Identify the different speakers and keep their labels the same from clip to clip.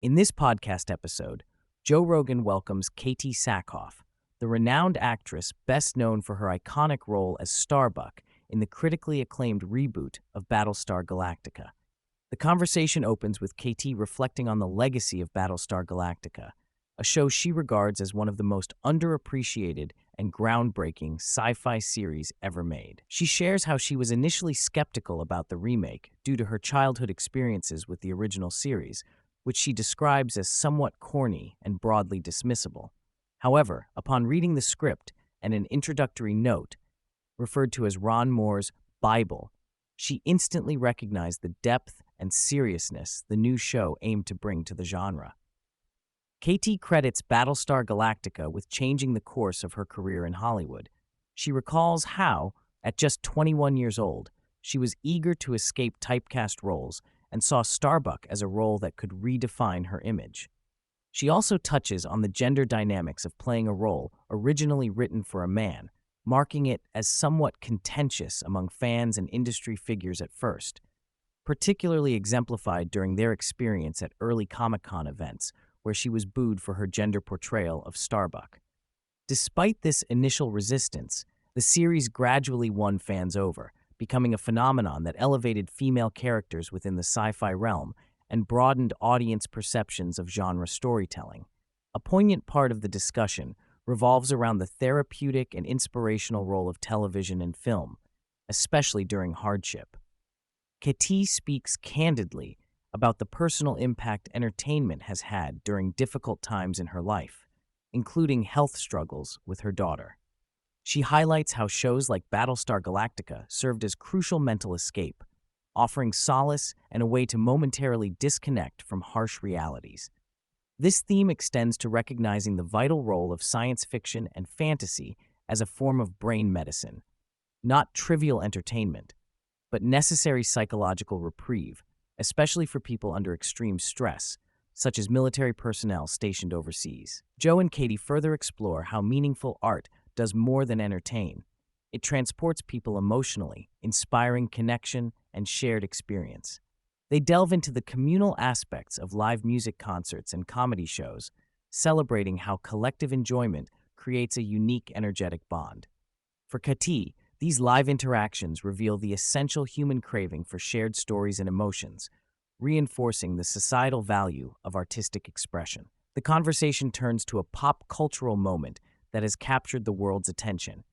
Speaker 1: In this podcast episode, Joe Rogan welcomes Katee Sackhoff, the renowned actress best known for her iconic role as Starbuck in the critically acclaimed reboot of Battlestar Galactica. The conversation opens with Katee reflecting on the legacy of Battlestar Galactica, a show she regards as one of the most underappreciated and groundbreaking sci-fi series ever made. She shares how she was initially skeptical about the remake due to her childhood experiences with the original series, which she describes as somewhat corny and broadly dismissible. However, upon reading the script and an introductory note, referred to as Ron Moore's Bible, she instantly recognized the depth and seriousness the new show aimed to bring to the genre. Katee credits Battlestar Galactica with changing the course of her career in Hollywood. She recalls how, at just 21 years old, she was eager to escape typecast roles and saw Starbuck as a role that could redefine her image. She also touches on the gender dynamics of playing a role originally written for a man, marking it as somewhat contentious among fans and industry figures at first, particularly exemplified during their experience at early Comic-Con events, where she was booed for her gender portrayal of Starbuck. Despite this initial resistance, the series gradually won fans over, becoming a phenomenon that elevated female characters within the sci-fi realm and broadened audience perceptions of genre storytelling. A poignant part of the discussion revolves around the therapeutic and inspirational role of television and film, especially during hardship. Katee speaks candidly about the personal impact entertainment has had during difficult times in her life, including health struggles with her daughter. She highlights how shows like Battlestar Galactica served as crucial mental escape, offering solace and a way to momentarily disconnect from harsh realities. This theme extends to recognizing the vital role of science fiction and fantasy as a form of brain medicine, not trivial entertainment, but necessary psychological reprieve, especially for people under extreme stress, such as military personnel stationed overseas. Joe and Katee further explore how meaningful art does more than entertain. It transports people emotionally, inspiring connection and shared experience. They delve into the communal aspects of live music concerts and comedy shows, celebrating how collective enjoyment creates a unique energetic bond. For Katee, these live interactions reveal the essential human craving for shared stories and emotions, reinforcing the societal value of artistic expression. The conversation turns to a pop cultural moment that has captured the world's attention: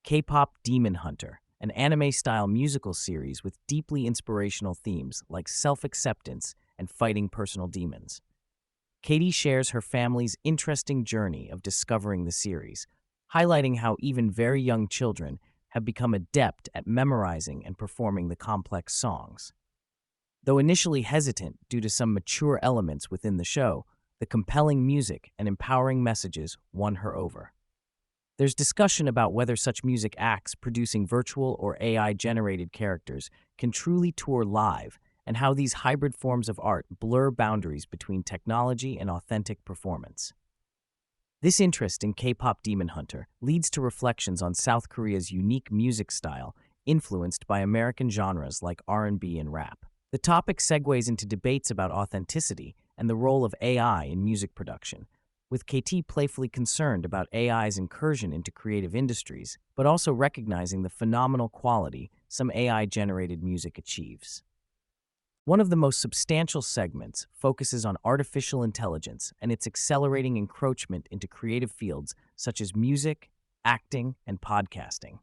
Speaker 1: K-pop Demon Hunter, an anime-style musical series with deeply inspirational themes like self-acceptance and fighting personal demons. Katee shares her family's interesting journey of discovering the series, highlighting how even very young children have become adept at memorizing and performing the complex songs. Though initially hesitant due to some mature elements within the show, the compelling music and empowering messages won her over. There's discussion about whether such music acts producing virtual or AI-generated characters can truly tour live, and how these hybrid forms of art blur boundaries between technology and authentic performance. This interest in K-pop Demon Hunter leads to reflections on South Korea's unique music style influenced by American genres like R&B and rap. The topic segues into debates about authenticity and the role of AI in music production, with Katee playfully concerned about AI's incursion into creative industries, but also recognizing the phenomenal quality some AI-generated music achieves. One of the most substantial segments focuses on artificial intelligence and its accelerating encroachment into creative fields such as music, acting, and podcasting.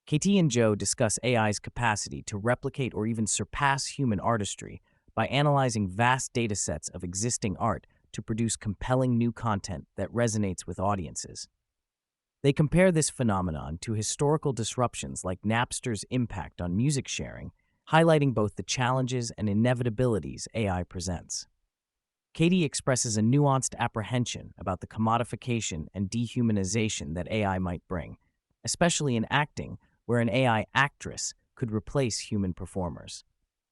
Speaker 1: Katee and Joe discuss AI's capacity to replicate or even surpass human artistry by analyzing vast datasets of existing art to produce compelling new content that resonates with audiences. They compare this phenomenon to historical disruptions like Napster's impact on music sharing, highlighting both the challenges and inevitabilities AI presents. Katee expresses a nuanced apprehension about the commodification and dehumanization that AI might bring, especially in acting, where an AI actress could replace human performers.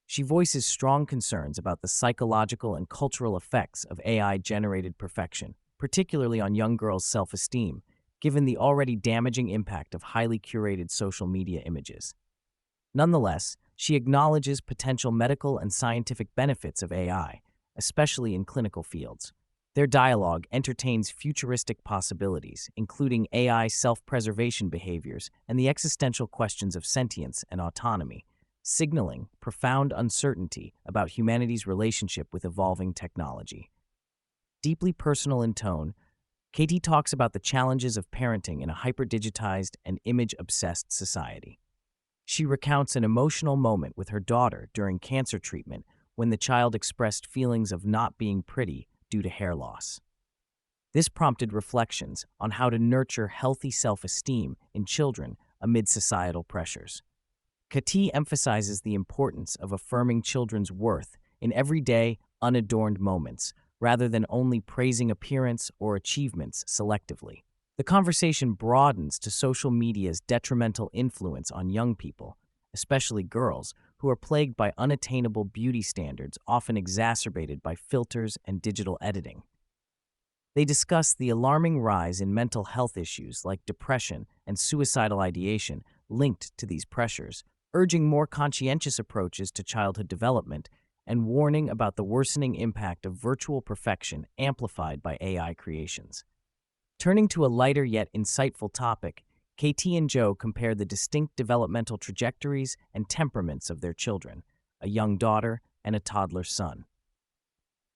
Speaker 1: She voices strong concerns about the psychological and cultural effects of AI-generated perfection, particularly on young girls' self-esteem, given the already damaging impact of highly curated social media images. Nonetheless, she acknowledges potential medical and scientific benefits of AI, especially in clinical fields. Their dialogue entertains futuristic possibilities, including AI self-preservation behaviors and the existential questions of sentience and autonomy, signaling profound uncertainty about humanity's relationship with evolving technology. Deeply personal in tone, Katee talks about the challenges of parenting in a hyper-digitized and image-obsessed society. She recounts an emotional moment with her daughter during cancer treatment when the child expressed feelings of not being pretty due to hair loss. This prompted reflections on how to nurture healthy self-esteem in children amid societal pressures. Katee emphasizes the importance of affirming children's worth in everyday, unadorned moments, rather than only praising appearance or achievements selectively. The conversation broadens to social media's detrimental influence on young people, especially girls, who are plagued by unattainable beauty standards often exacerbated by filters and digital editing. They discuss the alarming rise in mental health issues like depression and suicidal ideation linked to these pressures, urging more conscientious approaches to childhood development and warning about the worsening impact of virtual perfection amplified by AI creations. Turning to a lighter yet insightful topic, Katee and Joe compare the distinct developmental trajectories and temperaments of their children, a young daughter and a toddler son.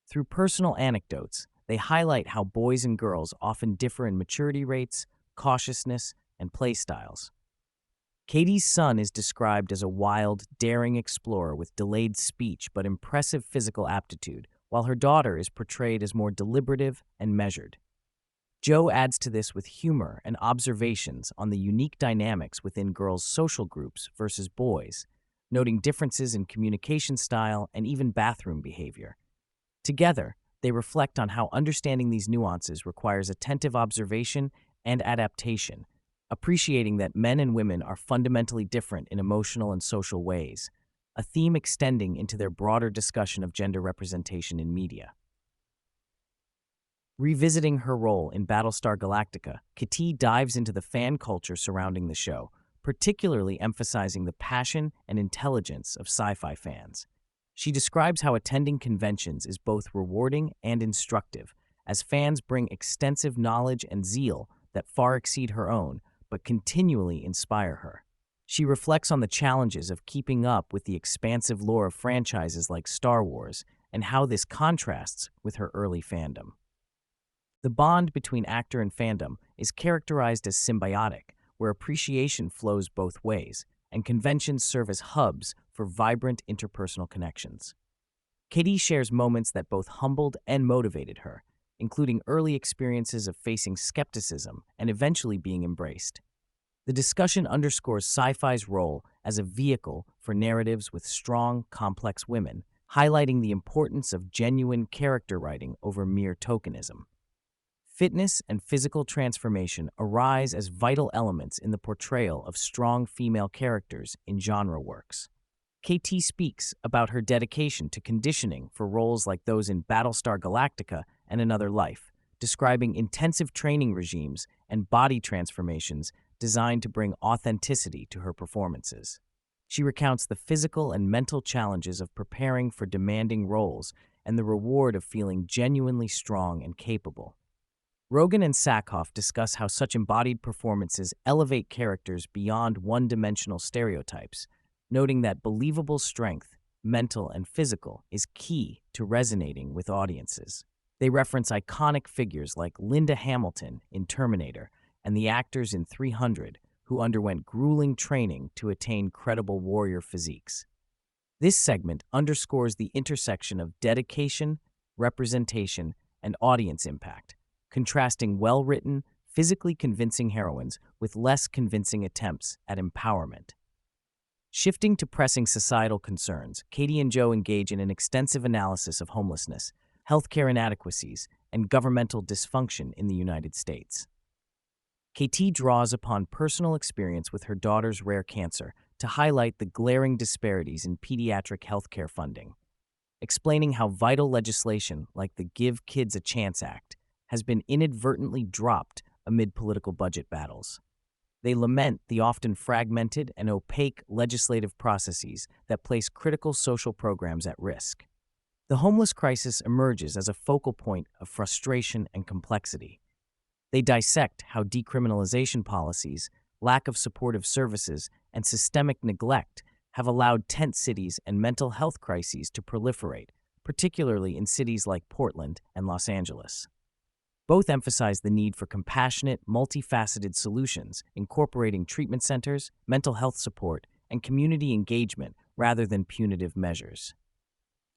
Speaker 1: Through personal anecdotes, they highlight how boys and girls often differ in maturity rates, cautiousness, and play styles. Katee's son is described as a wild, daring explorer with delayed speech but impressive physical aptitude, while her daughter is portrayed as more deliberative and measured. Joe adds to this with humor and observations on the unique dynamics within girls' social groups versus boys, noting differences in communication style and even bathroom behavior. Together, they reflect on how understanding these nuances requires attentive observation and adaptation, appreciating that men and women are fundamentally different in emotional and social ways, a theme extending into their broader discussion of gender representation in media. Revisiting her role in Battlestar Galactica, Katee dives into the fan culture surrounding the show, particularly emphasizing the passion and intelligence of sci-fi fans. She describes how attending conventions is both rewarding and instructive, as fans bring extensive knowledge and zeal that far exceed her own, but continually inspire her. She reflects on the challenges of keeping up with the expansive lore of franchises like Star Wars and how this contrasts with her early fandom. The bond between actor and fandom is characterized as symbiotic, where appreciation flows both ways, and conventions serve as hubs for vibrant interpersonal connections. Katee shares moments that both humbled and motivated her, including early experiences of facing skepticism and eventually being embraced. The discussion underscores sci-fi's role as a vehicle for narratives with strong, complex women, highlighting the importance of genuine character writing over mere tokenism. Fitness and physical transformation arise as vital elements in the portrayal of strong female characters in genre works. Katee speaks about her dedication to conditioning for roles like those in Battlestar Galactica and Another Life, describing intensive training regimes and body transformations designed to bring authenticity to her performances. She recounts the physical and mental challenges of preparing for demanding roles and the reward of feeling genuinely strong and capable. Rogan and Sackhoff discuss how such embodied performances elevate characters beyond one-dimensional stereotypes, noting that believable strength, mental and physical, is key to resonating with audiences. They reference iconic figures like Linda Hamilton in Terminator and the actors in 300 who underwent grueling training to attain credible warrior physiques. This segment underscores the intersection of dedication, representation, and audience impact, contrasting well-written, physically convincing heroines with less convincing attempts at empowerment. Shifting to pressing societal concerns, Katee and Joe engage in an extensive analysis of homelessness, healthcare inadequacies, and governmental dysfunction in the United States. Katee draws upon personal experience with her daughter's rare cancer to highlight the glaring disparities in pediatric healthcare funding, explaining how vital legislation like the Give Kids a Chance Act has been inadvertently dropped amid political budget battles. They lament the often fragmented and opaque legislative processes that place critical social programs at risk. The homeless crisis emerges as a focal point of frustration and complexity. They dissect how decriminalization policies, lack of supportive services, and systemic neglect have allowed tent cities and mental health crises to proliferate, particularly in cities like Portland and Los Angeles. Both emphasize the need for compassionate, multifaceted solutions, incorporating treatment centers, mental health support, and community engagement rather than punitive measures.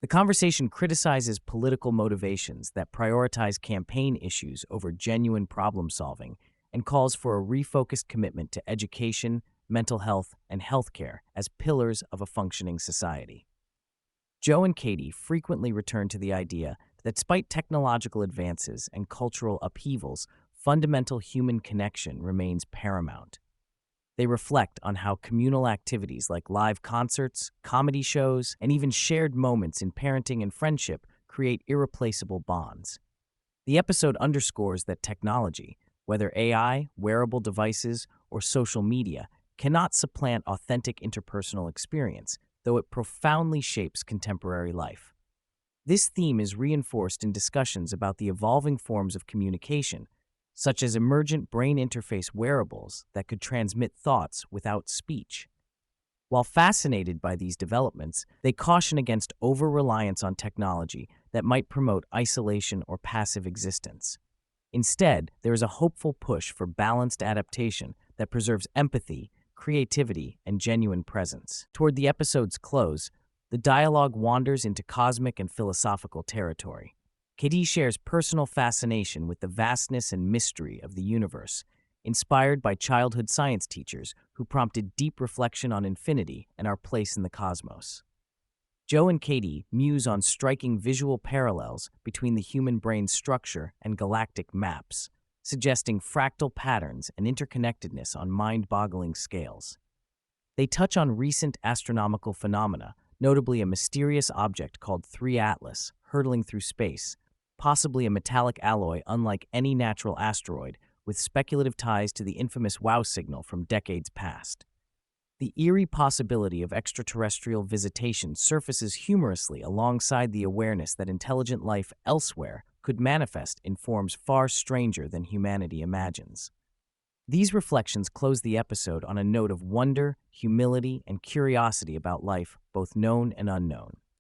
Speaker 1: The conversation criticizes political motivations that prioritize campaign issues over genuine problem solving and calls for a refocused commitment to education, mental health, and healthcare as pillars of a functioning society. Joe and Katee frequently return to the idea that despite technological advances and cultural upheavals, fundamental human connection remains paramount. They reflect on how communal activities like live concerts, comedy shows, and even shared moments in parenting and friendship create irreplaceable bonds. The episode underscores that technology, whether AI, wearable devices, or social media, cannot supplant authentic interpersonal experience, though it profoundly shapes contemporary life. This theme is reinforced in discussions about the evolving forms of communication, such as emergent brain interface wearables that could transmit thoughts without speech. While fascinated by these developments, they caution against over-reliance on technology that might promote isolation or passive existence. Instead, there is a hopeful push for balanced adaptation that preserves empathy, creativity, and genuine presence. Toward the episode's close, the dialogue wanders into cosmic and philosophical territory. Katee shares personal fascination with the vastness and mystery of the universe, inspired by childhood science teachers who prompted deep reflection on infinity and our place in the cosmos. Joe and Katee muse on striking visual parallels between the human brain's structure and galactic maps, suggesting fractal patterns and interconnectedness on mind-boggling scales. They touch on recent astronomical phenomena, notably a mysterious object called 3 Atlas hurtling through space, possibly a metallic alloy unlike any natural asteroid, with speculative ties to the infamous WOW signal from decades past. The eerie possibility of extraterrestrial visitation surfaces humorously alongside the awareness that intelligent life elsewhere could manifest in forms far stranger than humanity imagines. These reflections close the episode on a note of wonder, humility, and curiosity about life, both known and unknown.